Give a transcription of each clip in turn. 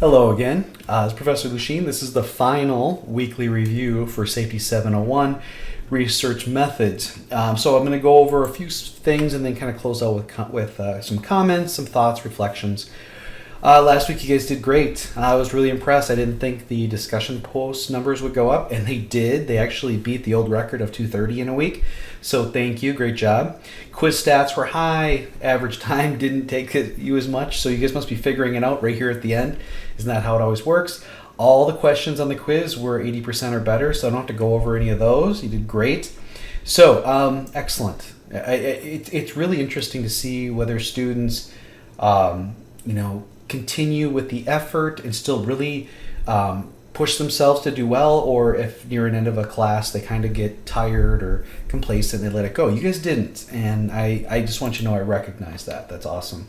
Hello again. It's Professor Lusheen. This is the final weekly review for Safety 701 Research Methods. So I'm going to go over a few things and then kind of close out with some comments, some thoughts, reflections. Last week you guys did great. I was really impressed. I didn't think the discussion post numbers would go up, and they did. They actually beat the old record of 230 in a week. So thank you. Great job. Quiz stats were high. Average time didn't take you as much. So you guys must be figuring it out right here at the end. Isn't that how it always works? All the questions on the quiz were 80% or better, so I don't have to go over any of those. You did great. So excellent. It's really interesting to see whether students, continue with the effort and still really push themselves to do well, or if near an end of a class they kind of get tired or complacent and they let it go. You guys didn't, and I just want you to know I recognize that. That's awesome.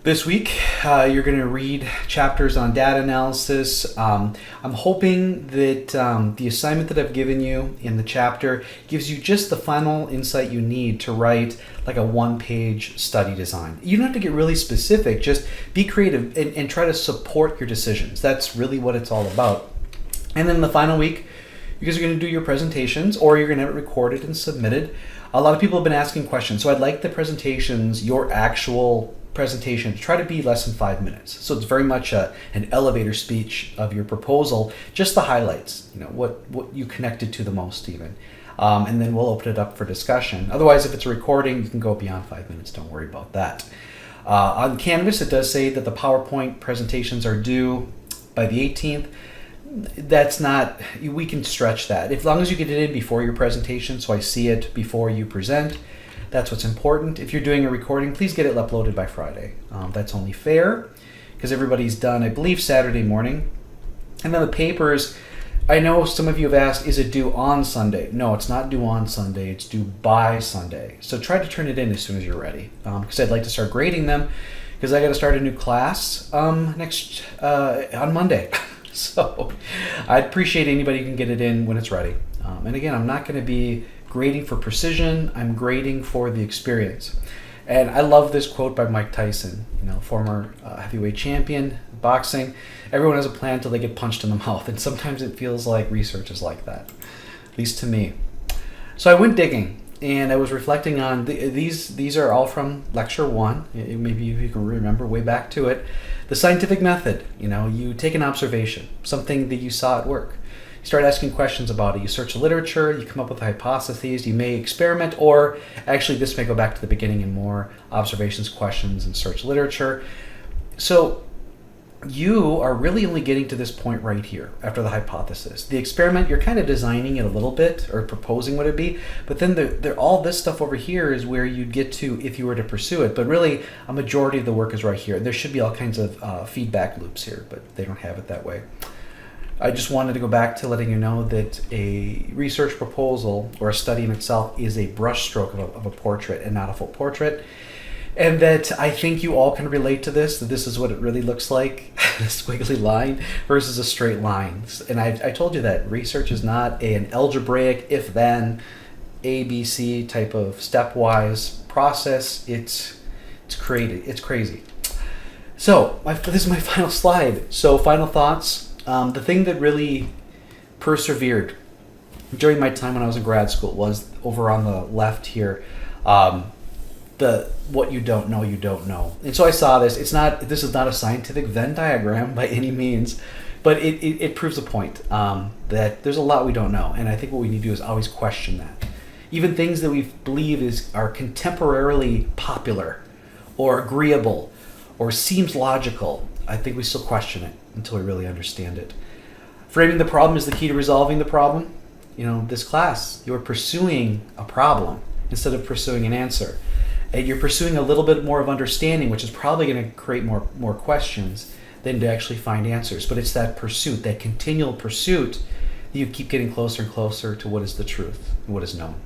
This week, you're going to read chapters on data analysis. I'm hoping that the assignment that I've given you in the chapter gives you just the final insight you need to write like a one-page study design. You don't have to get really specific. Just be creative and try to support your decisions. That's really what it's all about. And then the final week, you guys are going to do your presentations, or you're going to have it recorded and submitted. A lot of people have been asking questions, so I'd like the presentations, your actual presentation, to try to be less than 5 minutes. So it's very much an elevator speech of your proposal, just the highlights, what you connected to the most even. And then we'll open it up for discussion. Otherwise, if it's a recording, you can go beyond 5 minutes. Don't worry about that. On Canvas, it does say that the PowerPoint presentations are due by the 18th. That's not, we can stretch that. As long as you get it in before your presentation, so I see it before you present, that's what's important. If you're doing a recording, please get it uploaded by Friday. That's only fair because everybody's done, I believe, Saturday morning. And then the papers, I know some of you have asked, is it due on Sunday? No, it's not due on Sunday. It's due by Sunday. So try to turn it in as soon as you're ready, because I'd like to start grading them because I got to start a new class on Monday. So I'd appreciate anybody who can get it in when it's ready. And again, I'm not going to be grading for precision. I'm grading for the experience. And I love this quote by Mike Tyson, former heavyweight champion, boxing. Everyone has a plan until they get punched in the mouth. And sometimes it feels like research is like that, at least to me. So I went digging and I was reflecting on these are all from lecture 1. Maybe you can remember way back to it. The scientific method, you take an observation, something that you saw at work. You start asking questions about it. You search the literature, you come up with hypotheses, you may experiment, or actually this may go back to the beginning and more observations, questions, and search literature. So you are really only getting to this point right here after the hypothesis. The experiment, you're kind of designing it a little bit or proposing what it'd be, but then all this stuff over here is where you'd get to if you were to pursue it. But really, a majority of the work is right here. There should be all kinds of feedback loops here, but they don't have it that way. I just wanted to go back to letting you know that a research proposal or a study in itself is a brushstroke of a portrait and not a full portrait. And that I think you all can relate to this, that this is what it really looks like, a squiggly line versus a straight line. And I told you that research is not an algebraic if-then, ABC type of stepwise process. It's crazy. So this is my final slide. So final thoughts. The thing that really persevered during my time when I was in grad school was over on the left here, what you don't know, you don't know. And so I saw this. This is not a scientific Venn diagram by any means, but it proves a point that there's a lot we don't know. And I think what we need to do is always question that. Even things that we believe are contemporarily popular or agreeable or seems logical, I think we still question it until we really understand it. Framing the problem is the key to resolving the problem. This class, you're pursuing a problem instead of pursuing an answer. And you're pursuing a little bit more of understanding, which is probably going to create more questions than to actually find answers. But it's that pursuit, that continual pursuit, that you keep getting closer and closer to what is the truth and what is known.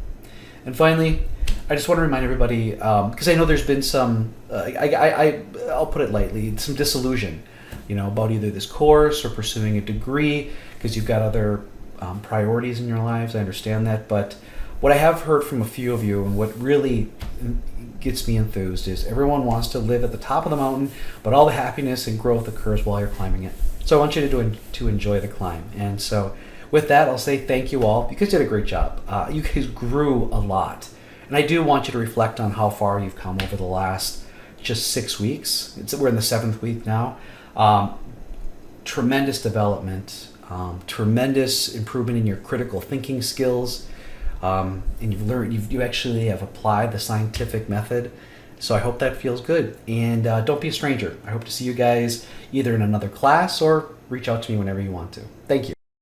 And finally, I just want to remind everybody, because I know there's been some, I'll put it lightly, some disillusion, about either this course or pursuing a degree, because you've got other priorities in your lives. I understand that. But what I have heard from a few of you, and what really gets me enthused is everyone wants to live at the top of the mountain, but all the happiness and growth occurs while you're climbing it. So I want you to enjoy the climb. And so with that, I'll say thank you all. You guys did a great job. You guys grew a lot. And I do want you to reflect on how far you've come over the last just 6 weeks. We're in the 7th week now. Tremendous development, tremendous improvement in your critical thinking skills. And you actually have applied the scientific method. So I hope that feels good. And don't be a stranger. I hope to see you guys either in another class or reach out to me whenever you want to. Thank you.